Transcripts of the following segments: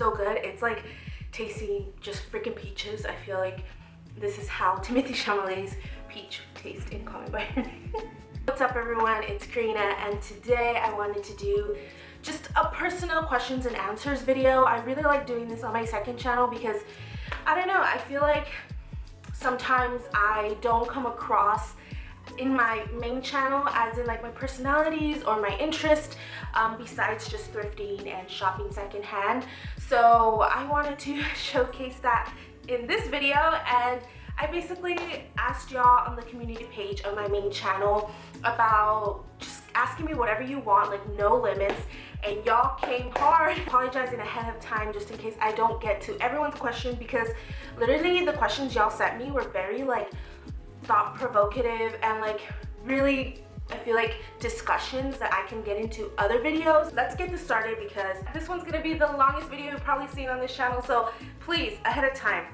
so good. It's like tasting just freaking peaches. I feel like this is how Timothée Chalamet's peach tastes in Call Me By Your Name. What's up everyone, it's Karina, and today I wanted to do just a personal questions and answers video. I really like doing this on my second channel because, I don't know, I feel like sometimes I don't come across in my main channel as in like my personalities or my interest besides just thrifting and shopping secondhand. So I wanted to showcase that in this video, and I basically asked y'all on the community page of my main channel about just asking me whatever you want, like no limits, and y'all came hard. Apologizing ahead of time just in case I don't get to everyone's question, because literally the questions y'all sent me were very like thought-provocative and like really, I feel like, discussions that I can get into other videos. Let's get this started because this one's gonna be the longest video you've probably seen on this channel, so please, ahead of time,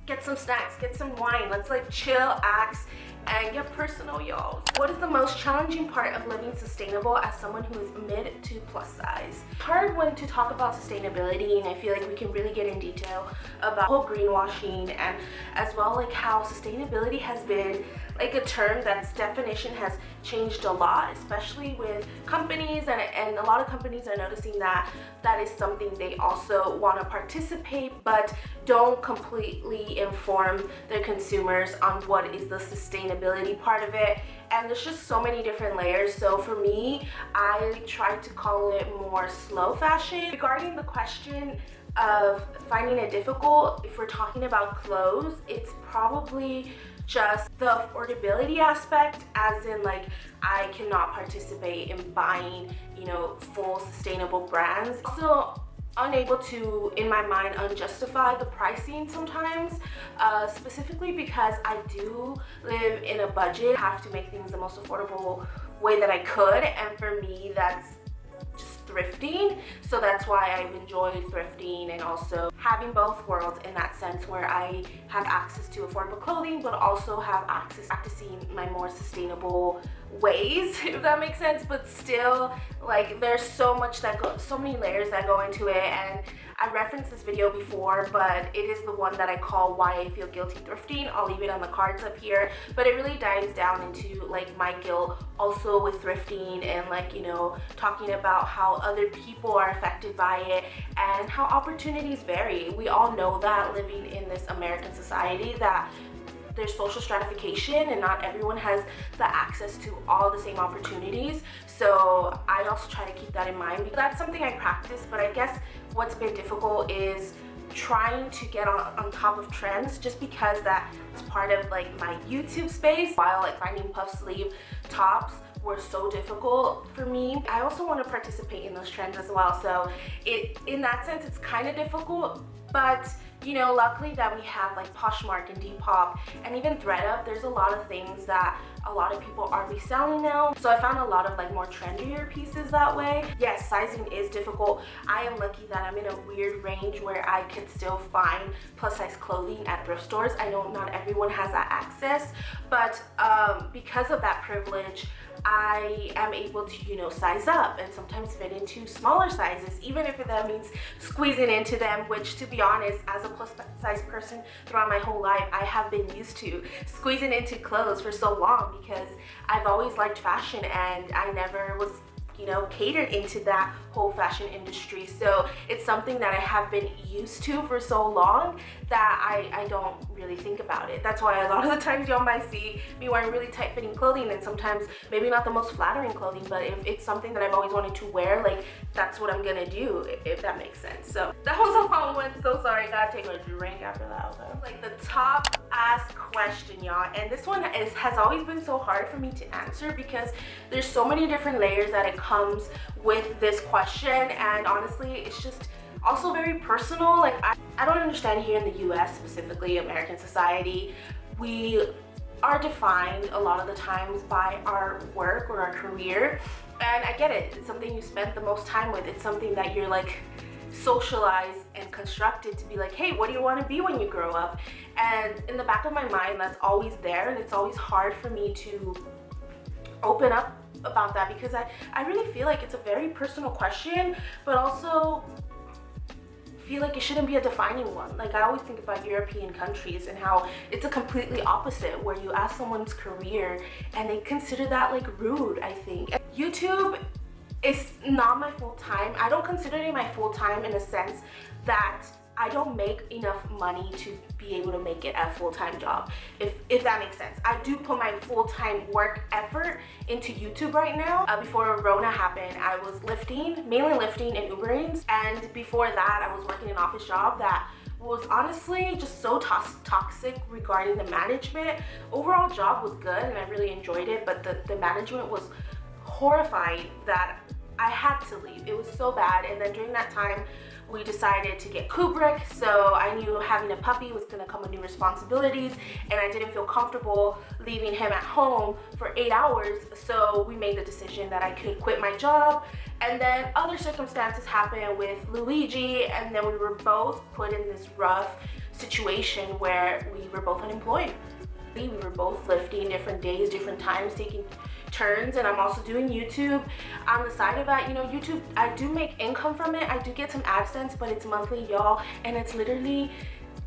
get some snacks, get some wine, let's like chill, axe, and get personal, y'all. What is the most challenging part of living sustainable as someone who is mid to plus size? Hard when to talk about sustainability, and I feel like we can really get in detail about whole greenwashing, and as well like how sustainability has been like a term that's definition has changed a lot, especially with companies, and a lot of companies are noticing that that is something they also want to participate but don't completely inform their consumers on what is the sustainability part of it. And there's just so many different layers. So for me, I try to call it more slow fashion. Regarding the question of finding it difficult, if we're talking about clothes, it's probably just the affordability aspect, as in like I cannot participate in buying, you know, full sustainable brands. Also unable to, in my mind, unjustify the pricing sometimes, specifically because I do live in a budget. I have to make things the most affordable way that I could, and for me that's just thrifting. So that's why I've enjoyed thrifting and also having both worlds in that sense, where I have access to affordable clothing but also have access to practicing my more sustainable ways, if that makes sense. But still, like, there's so much that so many layers that go into it, and I referenced this video before, but it is the one that I call Why I Feel Guilty Thrifting. I'll leave it on the cards up here, but it really dives down into like my guilt also with thrifting, and like, you know, talking about how other people are affected by it and how opportunities vary. We all know that living in this American society that there's social stratification and not everyone has the access to all the same opportunities. So I also try to keep that in mind because that's something I practice. But I guess what's been difficult is trying to get on top of trends, just because that's part of like my YouTube space, while like finding puff sleeve tops were so difficult for me. I also want to participate in those trends as well, so in that sense it's kind of difficult. But you know, luckily that we have like Poshmark and Depop and even ThredUp, there's a lot of things that a lot of people are reselling now. So I found a lot of like more trendier pieces that way. Yes, sizing is difficult. I am lucky that I'm in a weird range where I can still find plus size clothing at thrift stores. I know not everyone has that access, but because of that privilege, I am able to, you know, size up and sometimes fit into smaller sizes, even if that means squeezing into them, which, to be honest, as a plus size person throughout my whole life, I have been used to squeezing into clothes for so long because I've always liked fashion and I never was, you know, catered into that whole fashion industry. So it's something that I have been used to for so long that I don't really think about it. That's why a lot of the times y'all might see me wearing really tight-fitting clothing, and sometimes maybe not the most flattering clothing, but if it's something that I've always wanted to wear, like, that's what I'm gonna do, if that makes sense. So that was a long one, so sorry. I gotta take a drink after that. Okay? Like the top asked question, y'all, and this one has always been so hard for me to answer because there's so many different layers that it comes with this question, and honestly it's just also very personal. Like I don't understand, here in the US specifically, American society, we are defined a lot of the times by our work or our career, and I get it, it's something you spend the most time with, it's something that you're like socialized and constructed to be like, hey, what do you want to be when you grow up? And in the back of my mind that's always there, and it's always hard for me to open up about that because I really feel like it's a very personal question, but also feel like it shouldn't be a defining one. Like, I always think about European countries and how it's a completely opposite, where you ask someone's career and they consider that like rude, I think. YouTube is not my full-time. I don't consider it my full-time in a sense that I don't make enough money to be able to make it a full-time job, if that makes sense. I do put my full-time work effort into YouTube right now. Before Rona happened, I was lifting, mainly lifting and Ubering, and before that I was working an office job that was honestly just so toxic regarding the management. Overall job was good and I really enjoyed it, but the management was horrifying that I had to leave. It was so bad. And then during that time we decided to get Kubrick, so I knew having a puppy was gonna come with new responsibilities, and I didn't feel comfortable leaving him at home for 8 hours, so we made the decision that I could quit my job. And then other circumstances happened with Luigi, and then we were both put in this rough situation where we were both unemployed. We were both lifting different days, different times, taking turns, and I'm also doing YouTube on the side of that. You know, YouTube, I do make income from it. I do get some AdSense, but it's monthly, y'all, and it's literally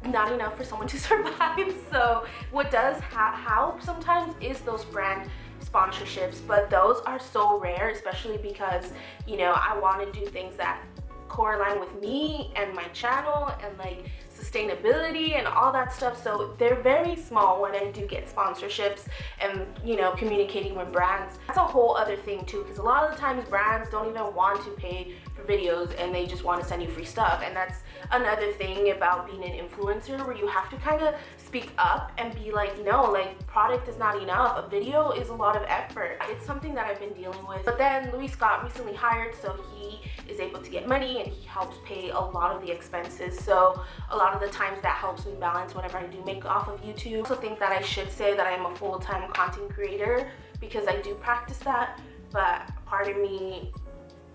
not enough for someone to survive. So what does help sometimes is those brand sponsorships, but those are so rare, especially because, you know, I want to do things that correlate with me and my channel and like sustainability and all that stuff. So they're very small when I do get sponsorships and, you know, communicating with brands. That's a whole other thing too, because a lot of the times brands don't even want to pay for videos and they just want to send you free stuff. And that's another thing about being an influencer, where you have to kind of speak up and be like, no, like, product is not enough. A video is a lot of effort. It's something that I've been dealing with. But then Louis Scott recently hired, so he is able to get money and he helps pay a lot of the expenses. So a lot of the times that helps me balance whatever I do make off of YouTube. I also think that I should say that I am a full-time content creator, because I do practice that, but part of me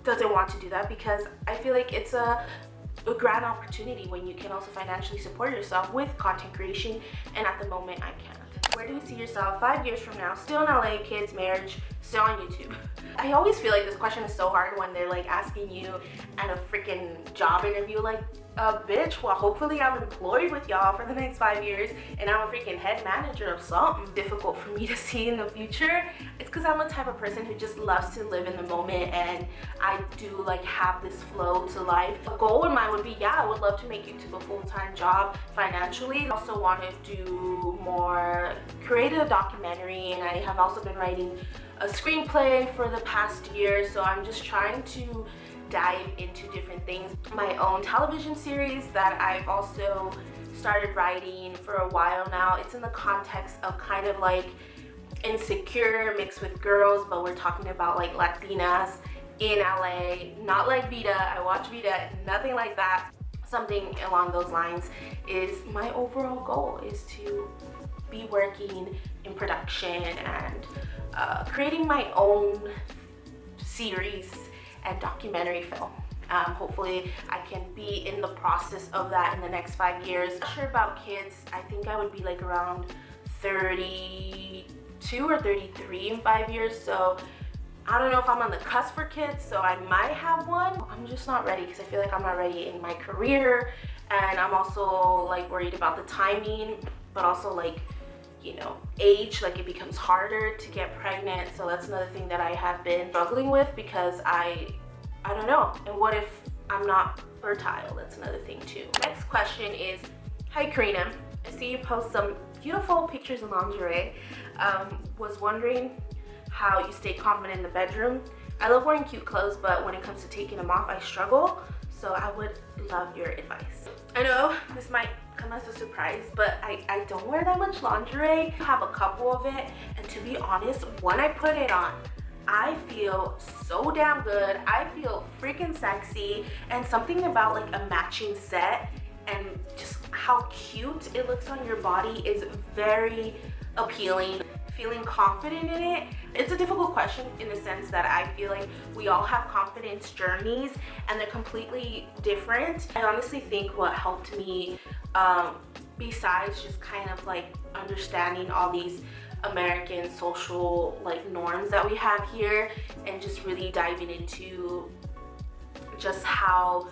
doesn't want to do that because I feel like it's a grand opportunity when you can also financially support yourself with content creation, and at the moment I can't. Where do you see yourself 5 years from now? Still in LA, kids, marriage, still on YouTube? I always feel like this question is so hard when they're like asking you at a freaking job interview, like, bitch, well, hopefully I'm employed with y'all for the next 5 years and I'm a freaking head manager of something. Difficult for me to see in the future. It's because I'm a type of person who just loves to live in the moment, and I do like have this flow to life. A goal of mine would be, yeah, I would love to make YouTube a full-time job financially. I also want to do more, create a documentary, and I have also been writing a screenplay for the past year, so I'm just trying to dive into different things. My own television series that I've also started writing for a while now. It's in the context of kind of like Insecure mixed with girls, but we're talking about like Latinas in LA, not like Vida. I watch Vida, nothing like that. Something along those lines is my overall goal, is to be working in production and creating my own series and documentary film. Hopefully I can be in the process of that in the next 5 years. Not sure about kids. I think I would be like around 32 or 33 in 5 years, so I don't know if I'm on the cusp for kids, so I might have one. I'm just not ready because I feel like I'm not ready in my career, and I'm also like worried about the timing, but also like, you know, age, like it becomes harder to get pregnant. So that's another thing that I have been struggling with, because I don't know. And what if I'm not fertile? That's another thing too. Next question is, hi Karina, I see you post some beautiful pictures of lingerie. Was wondering how you stay confident in the bedroom. I love wearing cute clothes, but when it comes to taking them off, I struggle. So I would love your advice. I know this might come as a surprise, but I don't wear that much lingerie. I have a couple of it, and to be honest, when I put it on, I feel so damn good. I feel freaking sexy, and something about like a matching set and just how cute it looks on your body is very appealing. Feeling confident in it, it's a difficult question in the sense that I feel like we all have confidence journeys and they're completely different. I honestly think what helped me, besides just kind of like understanding all these American social like norms that we have here, and just really diving into just how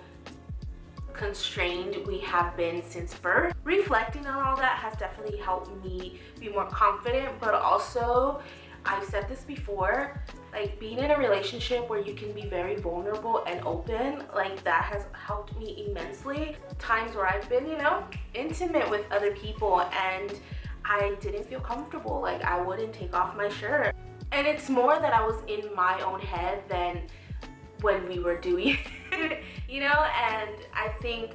constrained we have been since birth. Reflecting on all that has definitely helped me be more confident, but also, I've said this before, like being in a relationship where you can be very vulnerable and open, like that has helped me immensely. Times where I've been, you know, intimate with other people and I didn't feel comfortable, like I wouldn't take off my shirt. And it's more that I was in my own head than when we were doing it, you know? And I think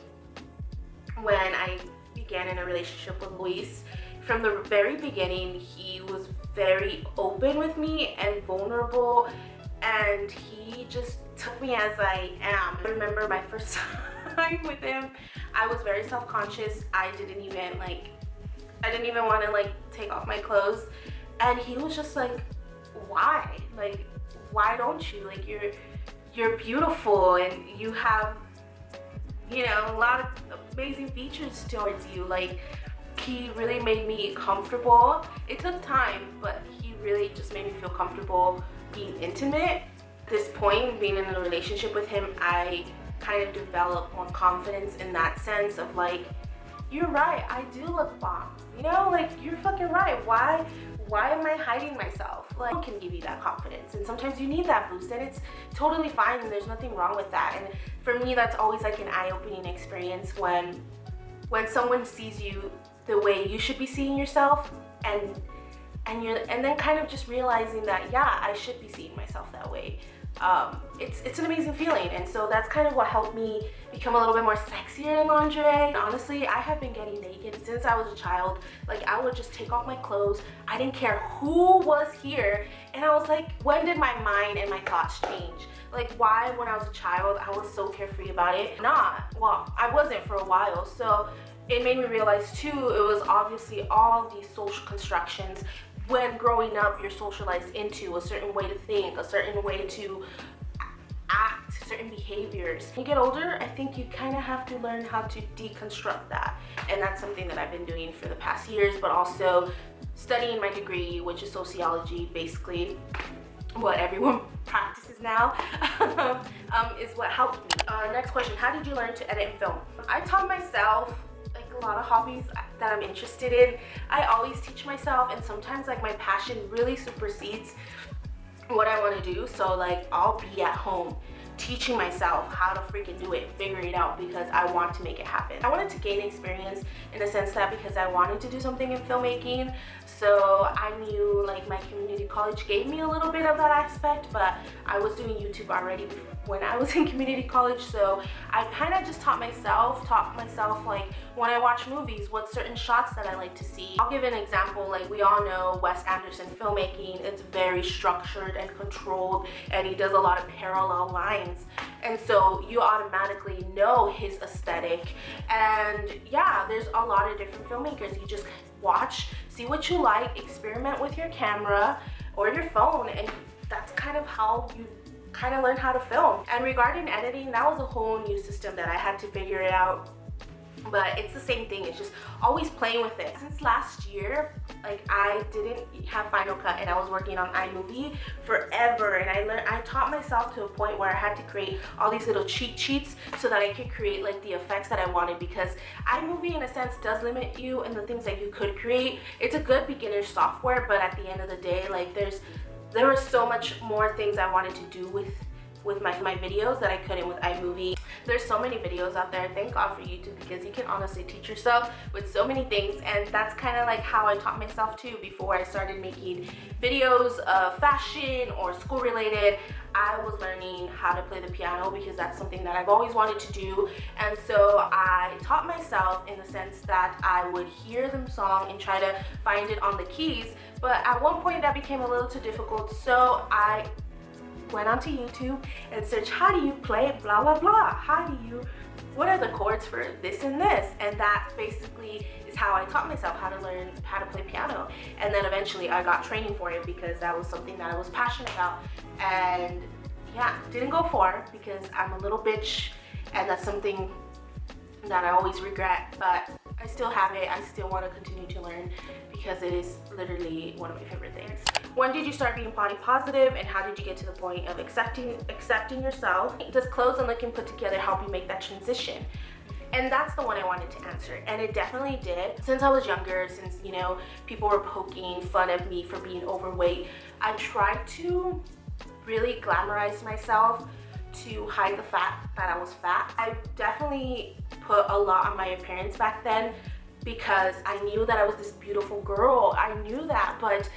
when I began in a relationship with Luis, from the very beginning, he was very open with me and vulnerable, and he just took me as I am. I remember my first time with him, I was very self-conscious. I didn't even want to like take off my clothes, and he was just like, why? Like, why don't you? Like, you're beautiful and you have, you know, a lot of amazing features towards you. Like, he really made me comfortable. It took time, but he really just made me feel comfortable being intimate. At this point, being in a relationship with him, I kind of developed more confidence in that sense of like, you're right, I do look bomb. You know, like, you're fucking right. Why am I hiding myself? Like, I can give you that confidence, and sometimes you need that boost, and it's totally fine, and there's nothing wrong with that. And for me, that's always like an eye-opening experience when someone sees you the way you should be seeing yourself, and then kind of just realizing that, yeah, I should be seeing myself that way. It's an amazing feeling, and so that's kind of what helped me become a little bit more sexier in lingerie. Honestly, I have been getting naked since I was a child. Like, I would just take off my clothes. I didn't care who was here, and I was like, when did my mind and my thoughts change? Like, why, when I was a child, I was so carefree about it? Well, I wasn't for a while, so it made me realize too, it was obviously all these social constructions. When growing up, you're socialized into a certain way to think, a certain way to act, certain behaviors. When you get older, I think you kind of have to learn how to deconstruct that. And that's something that I've been doing for the past years, but also studying my degree, which is sociology, basically what everyone practices now, is what helped me. Next question, how did you learn to edit and film? I taught myself. Like, a lot of hobbies that I'm interested in, I always teach myself, and sometimes like my passion really supersedes what I want to do. So like, I'll be at home teaching myself how to freaking do it, figure it out, because I want to make it happen. I wanted to gain experience in the sense that because I wanted to do something in filmmaking, so I knew like my community college gave me a little bit of that aspect, but I was doing YouTube already when I was in community college, so I kind of just taught myself like, when I watch movies, what certain shots that I like to see. I'll give an example. Like, we all know Wes Anderson filmmaking, it's very structured and controlled, and he does a lot of parallel lines, and so you automatically know his aesthetic. And yeah, there's a lot of different filmmakers. You just watch, see what you like, experiment with your camera or your phone, and that's kind of how you kind of learn how to film. And regarding editing, that was a whole new system that I had to figure it out. But it's the same thing, it's just always playing with it. Since last year, like, I didn't have Final Cut and I was working on iMovie forever, and I taught myself to a point where I had to create all these little cheat sheets so that I could create like the effects that I wanted, because iMovie in a sense does limit you in the things that you could create. It's a good beginner software, but at the end of the day, like, there was so much more things I wanted to do with my videos that I couldn't with iMovie. There's so many videos out there. Thank God for YouTube, because you can honestly teach yourself with so many things, and that's kind of like how I taught myself too before I started making videos of fashion or school related. I was learning how to play the piano because that's something that I've always wanted to do, and so I taught myself in the sense that I would hear the song and try to find it on the keys, but at one point that became a little too difficult, so I went onto YouTube and searched, how do you play blah blah blah, what are the chords for this and this, and that basically is how I taught myself how to learn how to play piano. And then eventually I got training for it because that was something that I was passionate about, and yeah, didn't go far because I'm a little bitch, and that's something that I always regret, but I still have it. I still want to continue to learn because it is literally one of my favorite things. When did you start being body positive, and how did you get to the point of accepting yourself? Does clothes and looking put together help you make that transition? And that's the one I wanted to answer, and it definitely did. Since I was younger, since, you know, people were poking fun of me for being overweight, I tried to really glamorize myself to hide the fact that I was fat. I definitely put a lot on my appearance back then because I knew that I was this beautiful girl. I knew that, but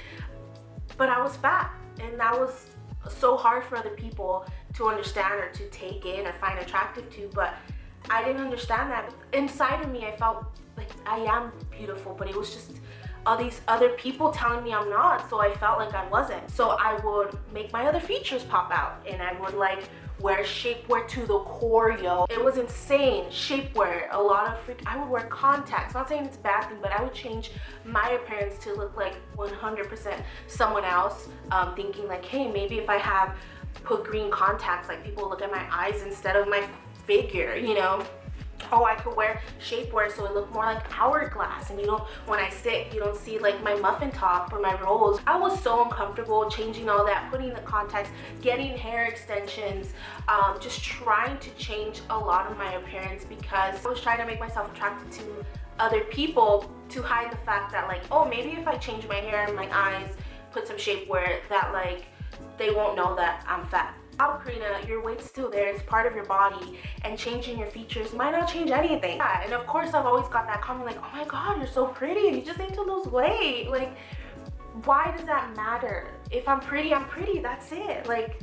I was fat, and that was so hard for other people to understand or to take in or find attractive to, but I didn't understand that. Inside of me, I felt like I am beautiful, but it was just all these other people telling me I'm not, so I felt like I wasn't. So I would make my other features pop out, and I would like wear shapewear to the core, yo. It was insane. Shapewear, a lot of I would wear contacts. Not saying it's a bad thing, but I would change my appearance to look like 100% someone else, thinking like, hey, maybe if I have put green contacts, like people look at my eyes instead of my figure, you know. Oh, I could wear shapewear so it looked more like hourglass, and you know, when I sit, you don't see like my muffin top or my rolls. I was so uncomfortable changing all that, putting the contacts, getting hair extensions, just trying to change a lot of my appearance because I was trying to make myself attracted to other people to hide the fact that like, oh, maybe if I change my hair and my eyes, put some shapewear, that like they won't know that I'm fat. Oh, Karina, your weight's still there, it's part of your body, and changing your features might not change anything. Yeah, and of course I've always got that comment like, oh my god, you're so pretty, you just need to lose weight. Like, why does that matter? If I'm pretty, that's it. Like,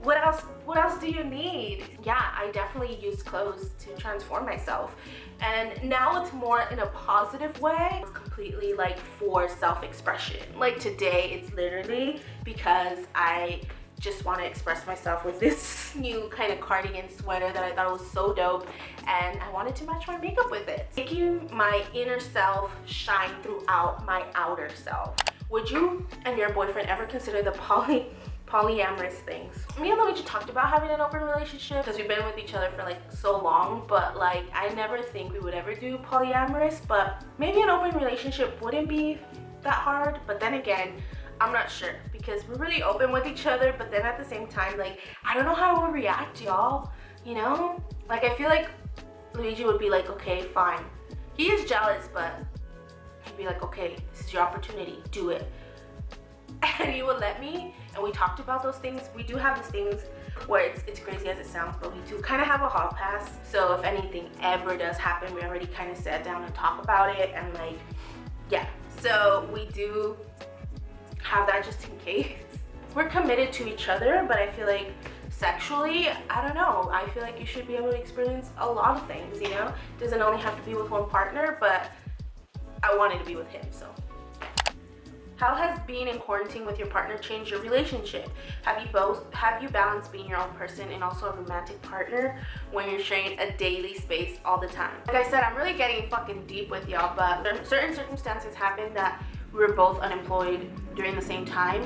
what else do you need? Yeah, I definitely use clothes to transform myself, and now it's more in a positive way. It's completely like for self-expression. Like today, it's literally because I just want to express myself with this new kind of cardigan sweater that I thought was so dope, and I wanted to match my makeup with it. Making my inner self shine throughout my outer self. Would you and your boyfriend ever consider the polyamorous things? Me and Luigi talked about having an open relationship because we've been with each other for like so long, but like I never think we would ever do polyamorous, but maybe an open relationship wouldn't be that hard. But then again, I'm not sure because we're really open with each other, but then at the same time, like, I don't know how we'll react, y'all, you know? Like, I feel like Luigi would be like, okay, fine. He is jealous, but he'd be like, okay, this is your opportunity, do it. And he would let me, and we talked about those things. We do have these things where it's crazy as it sounds, but we do kind of have a hall pass. So if anything ever does happen, we already kind of sat down and talk about it, and like, yeah. So we do have that just in case. We're committed to each other, but I feel like sexually, I don't know, I feel like you should be able to experience a lot of things, you know? It doesn't only have to be with one partner, but I wanted to be with him, so. How has being in quarantine with your partner changed your relationship? Have you balanced being your own person and also a romantic partner when you're sharing a daily space all the time? Like I said, I'm really getting fucking deep with y'all, but certain circumstances happened that we were both unemployed during the same time,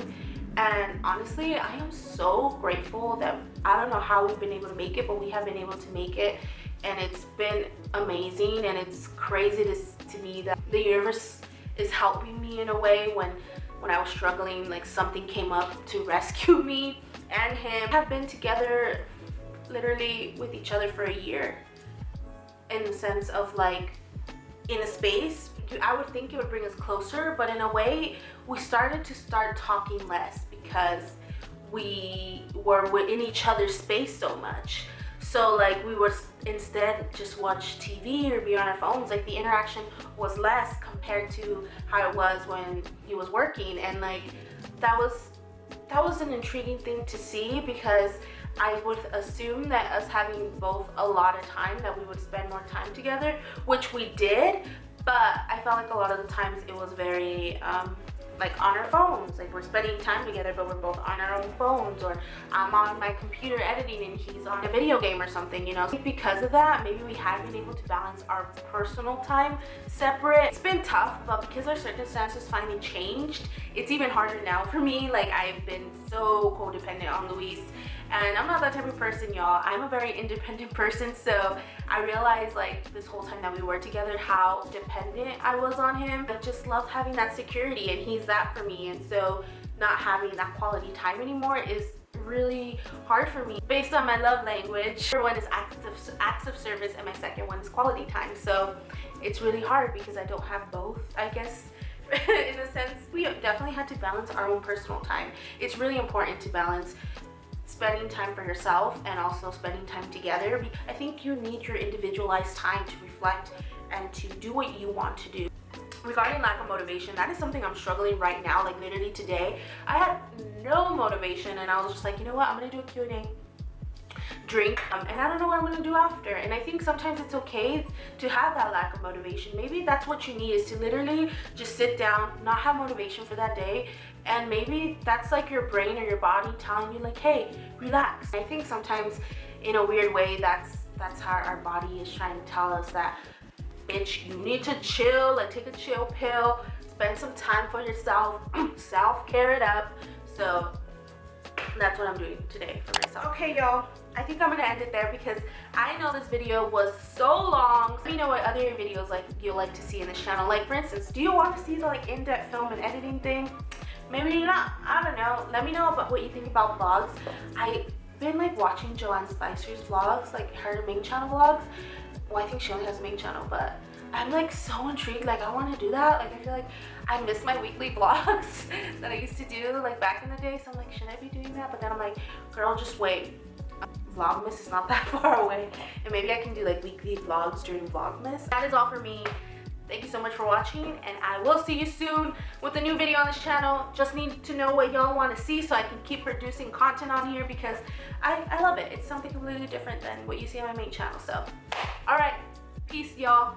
and honestly, I am so grateful that I don't know how we've been able to make it, but we have been able to make it, and it's been amazing. And it's crazy to me that the universe is helping me in a way when I was struggling. Like, something came up to rescue me and him. Have been together literally with each other for a year, in the sense of like in a space. I would think it would bring us closer, but in a way, we started talking less because we were in each other's space so much. So like we would instead just watch TV or be on our phones. Like the interaction was less compared to how it was when he was working, and like that was an intriguing thing to see, because I would assume that us having both a lot of time, that we would spend more time together, which we did. But I felt like a lot of the times it was very like on our phones. Like, we're spending time together, but we're both on our own phones, or I'm on my computer editing and he's on a video game or something, you know. Because of that, maybe we haven't been able to balance our personal time separate. It's been tough, but because our circumstances finally changed, it's even harder now for me. Like, I've been so codependent on Luis, and I'm not that type of person, y'all. I'm a very independent person, so I realized like this whole time that we were together how dependent I was on him. I just loved having that security, and he's that for me. And so not having that quality time anymore is really hard for me based on my love language. Number one is acts of service, and my second one is quality time. So it's really hard because I don't have both, I guess. In a sense, we definitely had to balance our own personal time. It's really important to balance spending time for yourself and also spending time together. I think you need your individualized time to reflect and to do what you want to do. Regarding lack of motivation, that is something I'm struggling right now. Like literally today, I had no motivation and I was just like, you know what, I'm gonna do a Q&A, drink, and I don't know what I'm gonna do after. And I think sometimes it's okay to have that lack of motivation. Maybe that's what you need, is to literally just sit down, not have motivation for that day, and maybe that's like your brain or your body telling you like, hey, relax. I think sometimes in a weird way that's how our body is trying to tell us that, bitch, you need to chill, like take a chill pill, spend some time for yourself, self-care it up. So that's what I'm doing today for myself. Okay, y'all, I think I'm gonna end it there because I know this video was so long. Let me know what other videos like you like to see in this channel. Like for instance, do you want to see the like in-depth film and editing thing? Maybe not, I don't know. Let me know about what you think about vlogs. I've been like watching Joanne Spicer's vlogs, like her main channel vlogs. Well, I think she only has a main channel, but I'm like so intrigued. Like I want to do that. Like I feel like I miss my weekly vlogs that I used to do like back in the day. So I'm like, should I be doing that? But then I'm like, girl, just wait. Vlogmas is not that far away, and maybe I can do like weekly vlogs during Vlogmas. That is all for me. Thank you so much for watching, and I will see you soon with a new video on this channel. Just need to know what y'all want to see so I can keep producing content on here because I love it. It's something completely different than what you see on my main channel. So, all right, peace, y'all.